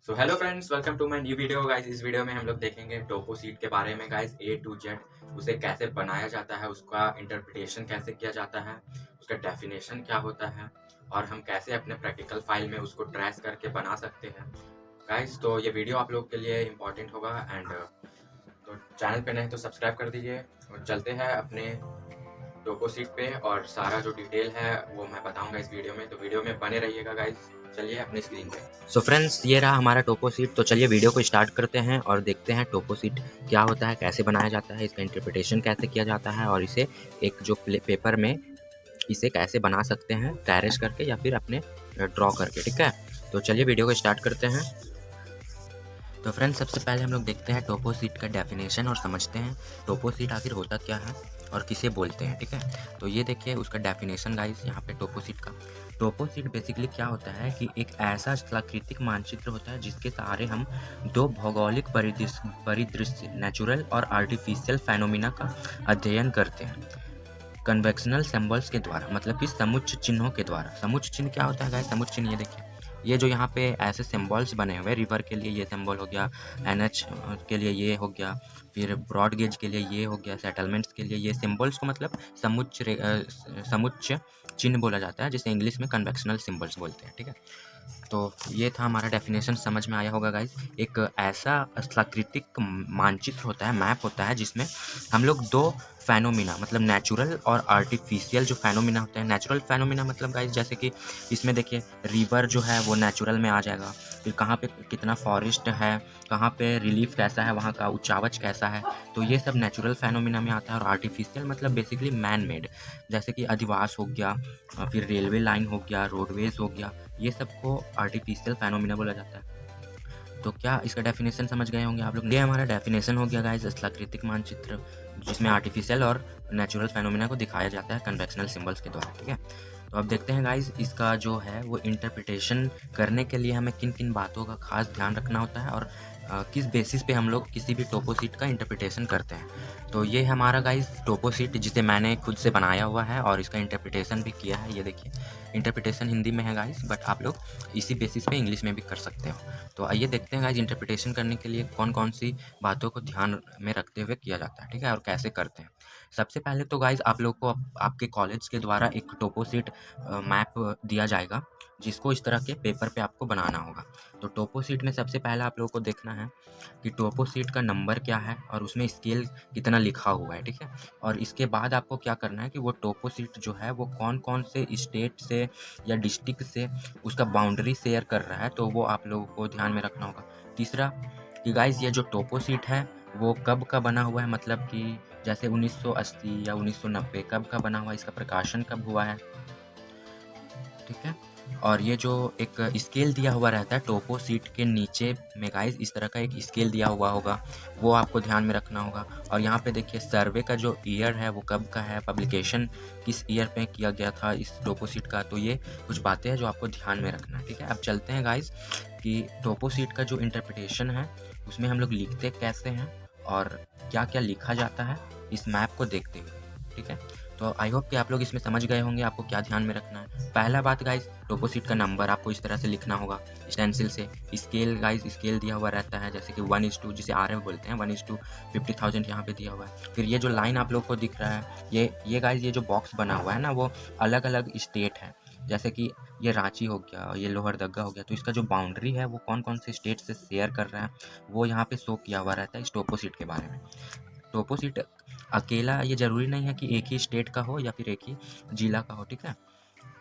So hello friends, welcome to my new video guys. इस video में हम लोग देखेंगे टोपो सीट के बारे में गाइस, ए टू जेड। उसे कैसे बनाया जाता है, उसका इंटरप्रिटेशन कैसे किया जाता है, उसका डेफिनेशन क्या होता है और हम कैसे अपने प्रैक्टिकल फाइल में उसको ट्रेस करके बना सकते हैं गाइस। तो ये वीडियो आप लोग के लिए इम्पोर्टेंट होगा एंड तो चैनल पे नहीं तो सब्सक्राइब कर दीजिए और चलते हैं अपने टोपो सीट पे और सारा जो डिटेल है वो मैं बताऊंगा इस वीडियो में। तो वीडियो में बने रहिएगा गाइस। चलिए अपनी स्क्रीन पे। सो फ्रेंड्स, ये रहा हमारा टोपो सीट। तो चलिए वीडियो को स्टार्ट करते हैं और देखते हैं टोपो सीट क्या होता है, कैसे बनाया जाता है, इसका इंटरप्रिटेशन कैसे किया जाता है और इसे एक जो पेपर में इसे कैसे बना सकते हैं टैरेस करके या फिर अपने ड्रॉ करके। ठीक है, तो चलिए वीडियो को स्टार्ट करते हैं। तो फ्रेंड्स, सबसे पहले हम लोग देखते हैं टोपो सीट का डेफिनेशन और समझते हैं टोपो सीट आखिर होता क्या है और किसे बोलते हैं। ठीक है, तो ये देखिए उसका डेफिनेशन गाइस यहाँ पे टोपो सीट का। टोपो सीट बेसिकली क्या होता है कि एक ऐसा स्थलाकृतिक मानचित्र होता है जिसके सहारे हम दो भौगोलिक परिदृश्य नेचुरल और आर्टिफिशियल फेनोमिना का अध्ययन करते हैं कन्वेक्शनल सिंबल्स के द्वारा, मतलब कि समुच्च चिन्हों के द्वारा। समुच्च चिन्ह क्या होता है गाइस? समुच्च चिन्ह ये देखिए, ये जो यहाँ पे ऐसे सिंबल्स बने हुए, रिवर के लिए ये सिंबल हो गया, एनएच के लिए ये हो गया, फिर ब्रॉड गेज के लिए ये हो गया, सेटलमेंट्स के लिए ये सिंबल्स को मतलब समुच्च चिन्ह बोला जाता है, जिसे इंग्लिश में कन्वेक्शनल सिंबल्स बोलते हैं। ठीक है, तो ये था हमारा डेफिनेशन, समझ में आया होगा गाइस। एक ऐसा स्थलाकृतिक मानचित्र होता है, मैप होता है, जिसमें हम लोग दो फेनोमिना मतलब नेचुरल और आर्टिफिशियल जो फेनोमिना होते हैं। नेचुरल फेनोमिना मतलब गाइस जैसे कि इसमें देखिए रिवर जो है वो नेचुरल में आ जाएगा, फिर कहाँ पे कितना फॉरेस्ट है, कहाँ पे रिलीफ कैसा है, वहाँ का उचावच कैसा है, तो ये सब नेचुरल फेनोमिना में आता है। और आर्टिफिशियल मतलब बेसिकली मैन मेड, जैसे कि अधिवास हो गया, फिर रेलवे लाइन हो गया, रोडवेज हो गया, ये सबको आर्टिफिशियल फेनोमिना बोला जाता है। तो क्या इसका डेफिनेशन समझ गए होंगे आप लोग? ये हमारा डेफिनेशन हो गया गाइस, स्थलाकृतिक मानचित्र जिसमें आर्टिफिशियल और नेचुरल फेनोमिना को दिखाया जाता है कन्वेक्शनल सिंबल्स के द्वारा। ठीक है, तो अब देखते हैं गाइस इसका जो है वो इंटरप्रिटेशन करने के लिए हमें किन किन बातों का खास ध्यान रखना होता है और किस बेसिस पे हम लोग किसी भी टोपो सीट का इंटरप्रिटेशन करते हैं। तो ये हमारा गाइस टोपो सीट जिसे मैंने खुद से बनाया हुआ है और इसका इंटरप्रिटेशन भी किया है। ये देखिए इंटरप्रिटेशन हिंदी में है गाइस, बट आप लोग इसी बेसिस पे इंग्लिश में भी कर सकते हो। तो आइए देखते हैं गाइस इंटरप्रिटेशन करने के लिए कौन कौन सी बातों को ध्यान में रखते हुए किया जाता है। ठीक है, और कैसे करते हैं। सबसे पहले तो गाइस आप लोग को आपके कॉलेज के द्वारा एक टोपो सीट मैप दिया जाएगा, जिसको इस तरह के पेपर पे आपको बनाना होगा। तो टोपो सीट में सबसे पहले आप लोगों को देखना है कि टोपो सीट का नंबर क्या है और उसमें स्केल कितना लिखा हुआ है। ठीक है, और इसके बाद आपको क्या करना है कि वो टोपो सीट जो है वो कौन कौन से स्टेट से या डिस्ट्रिक्ट से उसका बाउंड्री शेयर कर रहा है, तो वो आप लोगों को ध्यान में रखना होगा। तीसरा कि गाइस ये जो टोपो सीट है वो कब का बना हुआ है, मतलब कि जैसे 1980 या 1990 कब का बना हुआ है, इसका प्रकाशन कब हुआ है। ठीक है, और ये जो एक स्केल दिया हुआ रहता है टोपो सीट के नीचे में गाइस, इस तरह का एक स्केल दिया हुआ होगा, वो आपको ध्यान में रखना होगा। और यहाँ पे देखिए सर्वे का जो ईयर है वो कब का है, पब्लिकेशन किस ईयर पे किया गया था इस टोपो सीट का। तो ये कुछ बातें हैं जो आपको ध्यान में रखना है। ठीक है, अब चलते हैं गाइस कि टोपो सीट का जो इंटरप्रिटेशन है उसमें हम लोग लिखते कैसे हैं और क्या क्या लिखा जाता है इस मैप को देखते हुए। ठीक है, तो आई होप कि आप लोग इसमें समझ गए होंगे आपको क्या ध्यान में रखना है। पहला बात गाइस, टोपो सीट का नंबर आपको इस तरह से लिखना होगा स्टेंसिल से। स्केल गाइस, स्केल दिया हुआ रहता है जैसे कि 1:2 जिसे RM बोलते हैं, 1:50,000 यहाँ पे दिया हुआ है। फिर ये जो लाइन आप लोग को दिख रहा है, ये गाइस ये जो बॉक्स बना हुआ है ना, वो अलग अलग स्टेट है, जैसे कि ये रांची हो गया, ये लोहरदगा हो गया। तो इसका जो बाउंड्री है वो कौन कौन से स्टेट से शेयर कर रहा है वो यहाँ पे शो किया हुआ रहता है इस टोपो सीट के बारे में। टोपो सीट अकेला ये ज़रूरी नहीं है कि एक ही स्टेट का हो या फिर एक ही ज़िला का हो। ठीक है,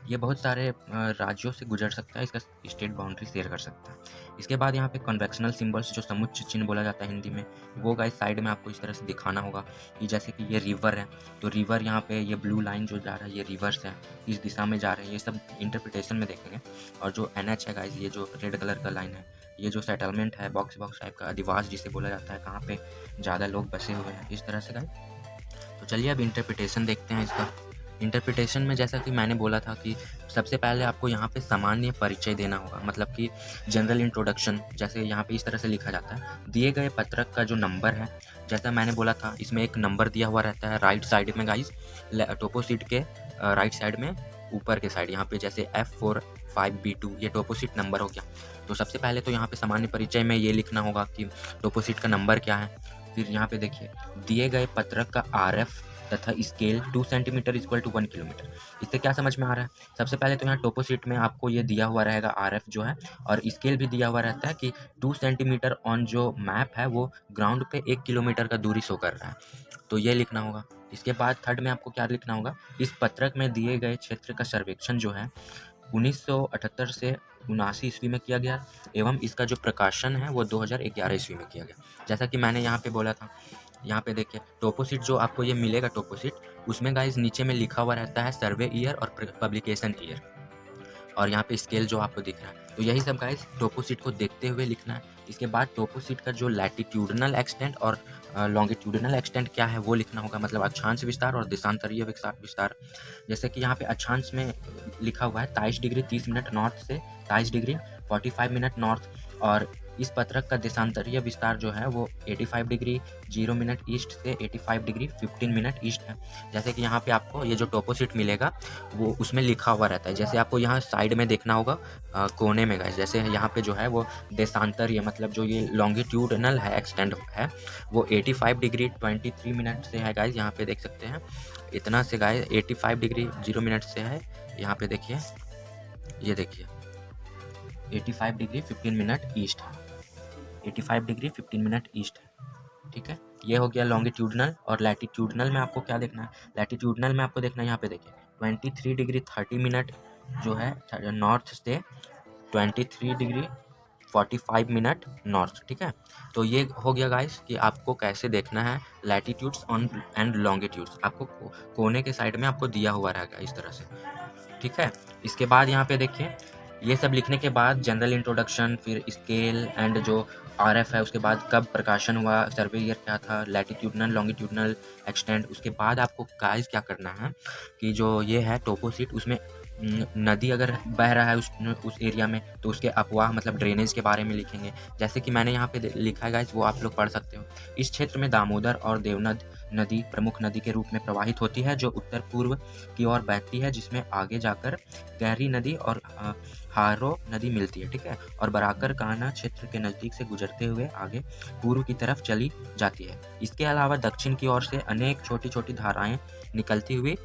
ये बहुत सारे राज्यों से गुजर सकता है, इसका स्टेट बाउंड्री शेयर कर सकता है। इसके बाद यहाँ पे कन्वेक्शनल सिंबल्स जो समुच्च चिन्ह बोला जाता है हिंदी में, वो गाइस साइड में आपको इस तरह से दिखाना होगा कि जैसे कि ये रिवर है, तो रिवर यहाँ पे ये ब्लू लाइन जो जा रहा है ये रिवर्स है, इस दिशा में जा रहे हैं, ये सब इंटरप्रिटेशन में देखेंगे। और जो NH है गाइस, ये जो रेड कलर का लाइन है, ये जो सेटलमेंट है बॉक्स बॉक्स टाइप का, अधिवास जिसे बोला जाता है, कहाँ पे ज़्यादा लोग बसे हुए हैं, इस तरह से गाइस। तो चलिए अब इंटरप्रिटेशन देखते हैं इसका। इंटरप्रिटेशन में जैसा कि मैंने बोला था कि सबसे पहले आपको यहाँ पे सामान्य परिचय देना होगा, मतलब कि जनरल इंट्रोडक्शन, जैसे यहाँ पे इस तरह से लिखा जाता है। दिए गए पत्रक का जो नंबर है, जैसा मैंने बोला था इसमें एक नंबर दिया हुआ रहता है राइट साइड में गाइस, टोपो सीट के राइट साइड में ऊपर के साइड यहाँ पे, जैसे F45B2 ये टोपो सीट नंबर हो गया। तो सबसे पहले तो यहाँ पे सामान्य परिचय में ये लिखना होगा कि टोपोसीट का नंबर क्या है। फिर यहाँ पे देखिए दिए गए पत्रक का RF तथा scale 2 centimetre equal to 1 kilometre. इससे क्या समझ में आ रहा है? सबसे पहले तो यहाँ टोपोसीट में आपको ये दिया हुआ रहेगा RF जो है, और स्केल भी दिया हुआ रहता है कि 2 सेंटीमीटर ऑन जो मैप है वो ग्राउंड पे 1 किलोमीटर का दूरी शो कर रहा है, तो ये लिखना होगा। इसके बाद थर्ड में आपको क्या लिखना होगा, इस पत्रक में दिए गए क्षेत्र का सर्वेक्षण जो है 1978 से 79 ईस्वी में किया गया एवं इसका जो प्रकाशन है वो 2011 ईस्वी में किया गया। जैसा कि मैंने यहाँ पे बोला था, यहाँ पे देखिए टोपोसीट जो आपको ये मिलेगा टोपोसीट, उसमें गाइस नीचे में लिखा हुआ रहता है सर्वे ईयर और पब्लिकेशन ईयर, और यहाँ पे स्केल जो आपको दिख रहा है। तो यही सब गाइस टोपोसीट को देखते हुए लिखना है। इसके बाद टोपोसीट का जो लैटिट्यूडनल एक्सटेंट और लॉन्गिट्यूडनल एक्सटेंट क्या है वो लिखना होगा, मतलब अक्षांश विस्तार और देशांतरीय विस्तार। जैसे कि यहाँ पे अक्षांश में लिखा हुआ है 23 डिग्री 30 मिनट नॉर्थ से 23 डिग्री 45 मिनट नॉर्थ, और इस पत्रक का देशांतरीय विस्तार जो है वो 85 डिग्री 0 मिनट ईस्ट से 85 डिग्री 15 मिनट ईस्ट है। जैसे कि यहाँ पे आपको ये जो टोपोसीट मिलेगा वो उसमें लिखा हुआ रहता है। जैसे आपको यहाँ साइड में देखना होगा कोने में गाइस, जैसे यहाँ पे जो है वो देशांतरीय मतलब जो ये लॉन्गिट्यूडनल है एक्सटेंड है वो 85 डिग्री 23 मिनट से है गाइस, यहाँ पे देख सकते हैं इतना से गाइस 85 डिग्री 0 मिनट से है। यहाँ पे देखिए, ये देखिए 85 डिग्री 15 मिनट ईस्ट है, 85 डिग्री 15 मिनट ईस्ट है। ठीक है, ये हो गया लॉन्गिट्यूडनल। और लैटिट्यूडनल में आपको क्या देखना है, लैटिट्यूडनल में आपको देखना है यहाँ पे देखिए 23 डिग्री 30 मिनट जो है नॉर्थ से 23 डिग्री 45 मिनट नॉर्थ। ठीक है, तो ये हो गया गाइस कि आपको कैसे देखना है लैटिट्यूड्स ऑन एंड लॉन्गिट्यूड्स, आपको कोने के साइड में आपको दिया हुआ रहेगा इस तरह से। ठीक है, इसके बाद यहाँ पे देखिए ये सब लिखने के बाद जनरल इंट्रोडक्शन, फिर स्केल एंड जो RF है, उसके बाद कब प्रकाशन हुआ, सर्वे ईयर क्या था, लैटिट्यूडनल लॉन्गिट्यूडनल एक्सटेंट। उसके बाद आपको गाइस क्या करना है कि जो ये है टोपोसीट, उसमें नदी अगर बह रहा है उस एरिया में तो उसके अफवाह मतलब ड्रेनेज के बारे में लिखेंगे। जैसे कि मैंने यहाँ पे लिखा है गाइस, वो आप लोग पढ़ सकते हो। इस क्षेत्र में दामोदर और देवनद नदी प्रमुख नदी के रूप में प्रवाहित होती है जो उत्तर पूर्व की ओर बहती है, जिसमें आगे जाकर गहरी नदी और हारो नदी मिलती है। ठीक है, और बराकर कान्हा क्षेत्र के नज़दीक से गुजरते हुए आगे पूर्व की तरफ चली जाती है। इसके अलावा दक्षिण की ओर से अनेक छोटी छोटी धाराएं निकलती हुई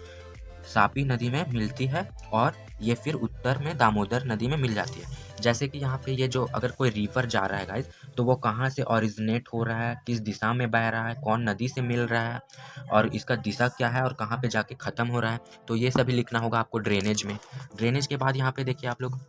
सापी नदी में मिलती है और ये फिर उत्तर में दामोदर नदी में मिल जाती है। जैसे कि यहाँ पे ये जो अगर कोई रिवर जा रहा है गाइस, तो वो कहाँ से ओरिजिनेट हो रहा है, किस दिशा में बह रहा है, कौन नदी से मिल रहा है, और इसका दिशा क्या है और कहाँ पे जाके ख़त्म हो रहा है, तो ये सभी लिखना होगा आपको ड्रेनेज में। ड्रेनेज के बाद यहाँ पे देखिए आप लोग,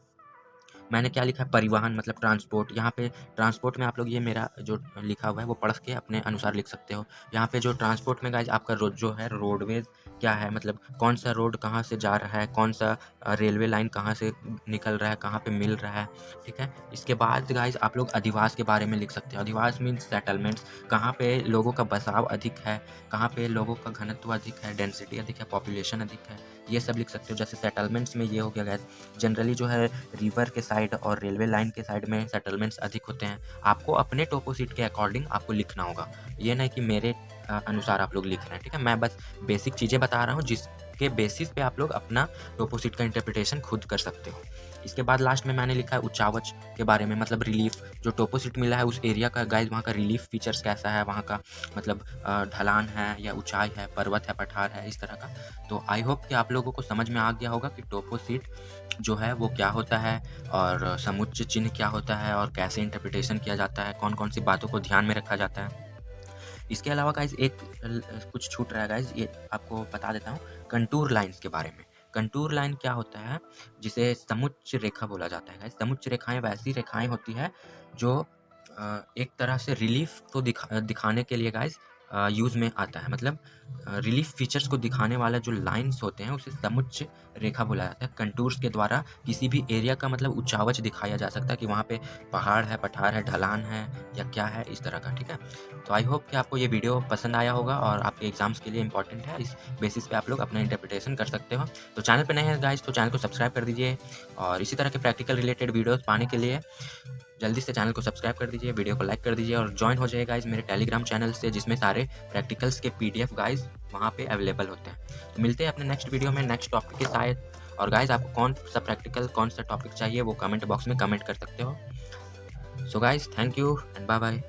मैंने क्या लिखा है, परिवहन मतलब ट्रांसपोर्ट। यहाँ पे ट्रांसपोर्ट में आप लोग ये मेरा जो लिखा हुआ है वो पढ़ के अपने अनुसार लिख सकते हो। यहाँ पे जो ट्रांसपोर्ट में गाइज आपका रोड जो है रोडवेज क्या है, मतलब कौन सा रोड कहाँ से जा रहा है, कौन सा रेलवे लाइन कहाँ से निकल रहा है, कहाँ पे मिल रहा है। ठीक है, इसके बाद गाइज आप लोग अधिवास के बारे में लिख सकते हो। अधिवास मीन्स सेटलमेंट्स, कहाँ पे लोगों का बसाव अधिक है, कहाँ पे लोगों का घनत्व अधिक है, डेंसिटी अधिक है, पॉपुलेशन अधिक है, ये सब लिख सकते हो। जैसे सेटलमेंट्स में ये हो गया गाइज, जनरली जो है रिवर के साइड और रेलवे लाइन के साइड में सेटलमेंट्स अधिक होते हैं। आपको अपने टोपोसीट के अकॉर्डिंग आपको लिखना होगा, ये नहीं कि मेरे अनुसार आप लोग लिख रहे हैं। ठीक है, मैं बस बेसिक चीज़ें बता रहा हूँ जिसके बेसिस पे आप लोग अपना टोपोसीट का इंटरप्रिटेशन खुद कर सकते हो। इसके बाद लास्ट में मैंने लिखा है उच्चावच के बारे में, मतलब रिलीफ। जो टोपोसीट मिला है उस एरिया का गाइज, वहाँ का रिलीफ फीचर्स कैसा है, वहाँ का मतलब ढलान है या ऊंचाई है, पर्वत है, पठार है, इस तरह का। तो आई होप कि आप लोगों को समझ में आ गया होगा कि टोपोसीट जो है वो क्या होता है और समुच्चय चिन्ह क्या होता है और कैसे इंटरप्रिटेशन किया जाता है, कौन कौन सी बातों को ध्यान में रखा जाता है। इसके अलावा गाइज एक कुछ छूट रहा है गाइज, ये आपको बता देता हूँ, कंटूर लाइंस के बारे में। कंटूर लाइन क्या होता है, जिसे समुच्च रेखा बोला जाता है गाइज। समुच्च रेखाएं वैसी रेखाएं होती है जो एक तरह से रिलीफ को दिखाने के लिए गाइज यूज़ में आता है, मतलब रिलीफ फीचर्स को दिखाने वाला जो लाइंस होते हैं उसे समुच्च रेखा बोला जाता है। कंटूर्स के द्वारा किसी भी एरिया का मतलब उच्चावच दिखाया जा सकता है कि वहाँ पे पहाड़ है, पठार है, ढलान है या क्या है, इस तरह का। ठीक है, तो आई होप कि आपको ये वीडियो पसंद आया होगा और आपके एग्जाम्स के लिए इंपॉर्टेंट है। इस बेसिस पे आप लोग अपना इंटरप्रिटेशन कर सकते हो। तो चैनल पे नए हैं गाइज तो चैनल को सब्सक्राइब कर दीजिए, और इसी तरह के प्रैक्टिकल रिलेटेड वीडियोस पाने के लिए जल्दी से चैनल को सब्सक्राइब कर दीजिए, वीडियो को लाइक कर दीजिए और ज्वाइन हो जाइए गाइज मेरे टेलीग्राम चैनल से, जिसमें सारे प्रैक्टिकल्स के PDF गाइज वहाँ पे अवेलेबल होते हैं। तो मिलते हैं अपने नेक्स्ट वीडियो में नेक्स्ट टॉपिक के साथ। और गाइज आपको कौन सा प्रैक्टिकल, कौन सा टॉपिक चाहिए वो कमेंट बॉक्स में कमेंट कर सकते हो। So guys, thank you and bye bye.